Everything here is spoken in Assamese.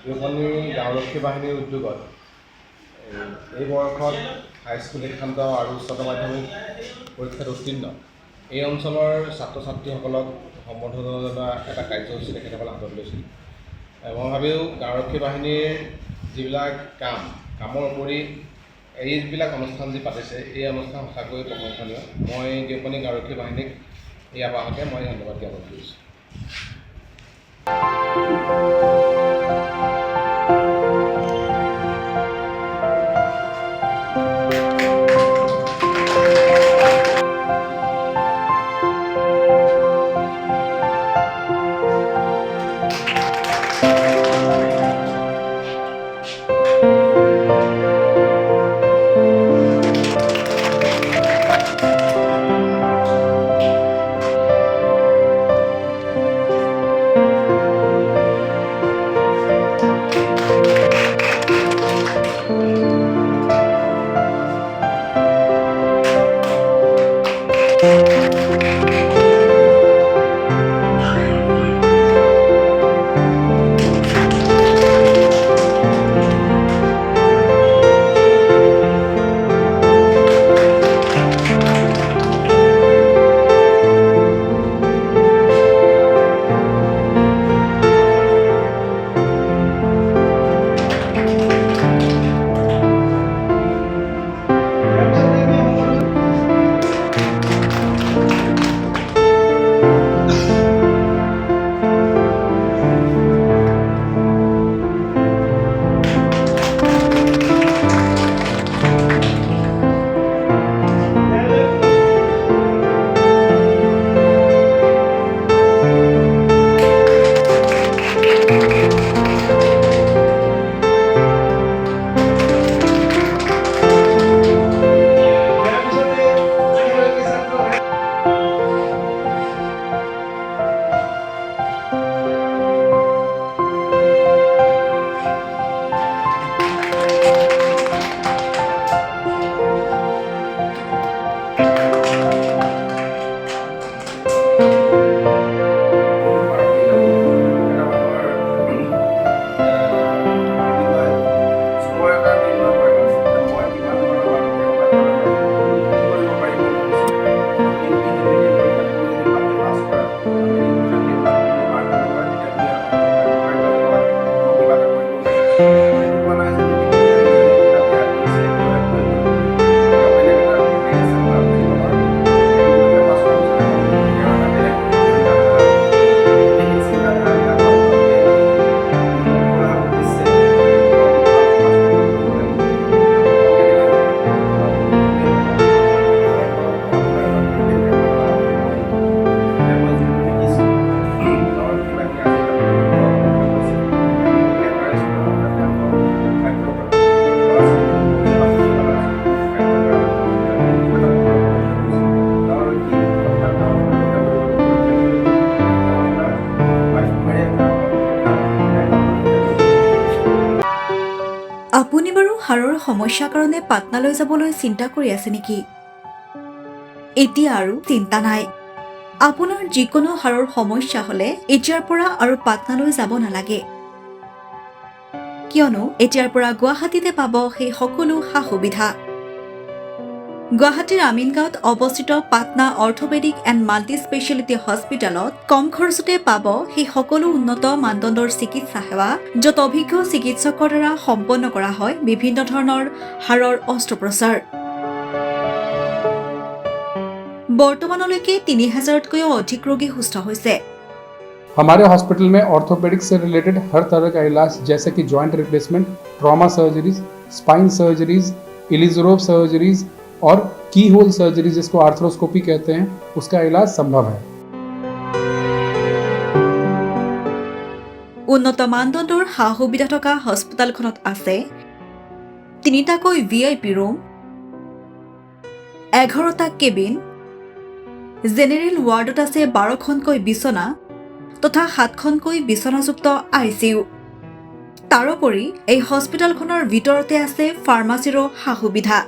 বিপণী গাঁওৰক্ষী বাহিনীৰ উদ্যোগত এই বৰ্ষত হাইস্কুল শিক্ষান্ত আৰু উচ্চতৰ মাধ্যমিক পৰীক্ষাত উত্তীৰ্ণ এই অঞ্চলৰ ছাত্ৰ ছাত্ৰীসকলক সম্বৰ্ধনা জনোৱা এটা কাৰ্যসূচী তেখেতসকলে হাতত লৈছিল। মই ভাবিও গাঁওৰক্ষী বাহিনীৰ যিবিলাক কামৰ উপৰি এইবিলাক অনুষ্ঠান যি পাতিছে এই অনুষ্ঠান সঁচাকৈ প্ৰশংসনীয়। মই বিপণী গাঁওৰক্ষী বাহিনীক এই আৱাহকে মই ধন্যবাদ জ্ঞাপন কৰিছোঁ। আপুনি বাৰু হাড়ৰ সমস্যাৰ কাৰণে পাটনালৈ যাবলৈ চিন্তা কৰি আছে নেকি? এতিয়া আৰু চিন্তা নাই। আপোনাৰ যিকোনো হাড়ৰ সমস্যা হ'লে এতিয়াৰ পৰা আৰু পাটনালৈ যাব নালাগে, কিয়নো এতিয়াৰ পৰা গুৱাহাটীতে পাব সেই সকলো সা-সুবিধা। গুৱাহাটীৰ আমিনগাঁৱত অৱস্থিত Patna orthopaedic and multi speciality হস্পিটেলত কম খৰচতে পাব সেই সকলো উন্নত মানদণ্ডৰ চিকিৎসা সেৱা, য'ত অভিজ্ঞ চিকিৎসকৰ দ্বাৰা সম্পন্ন কৰা হয় বিভিন্ন ধৰণৰ হাড়ৰ অস্ত্ৰোপচাৰ। বৰ্তমানলৈকে ৩,০০০তকৈও অধিক ৰোগী সুস্থ হৈছে। हमारे हॉस्पिटल में ऑर्थोपेडिक से रिलेटेड हर तरह का इलाज जैसे कि joint replacement, trauma surgeries, spine surgeries, Ilizarov surgeries और की होल सर्जरी जिसको आर्थ्रोस्कोपी कहते हैं, उसका इलाज संभव है। উন্নত মানদণ্ডৰ সা-সুবিধা থকা হস্পিটেলখনত আছে ৩টাকৈ VIP ৰুম, 11টা কেবিন, জেনেৰেল ৱাৰ্ডত আছে 12খনকৈ বিচনা তথা 7খনকৈ বিচনাযুক্ত ICU। তাৰোপৰি এই হস্পিটেলখনৰ ভিতৰতে আছে ফাৰ্মাচীৰো সা-সুবিধা।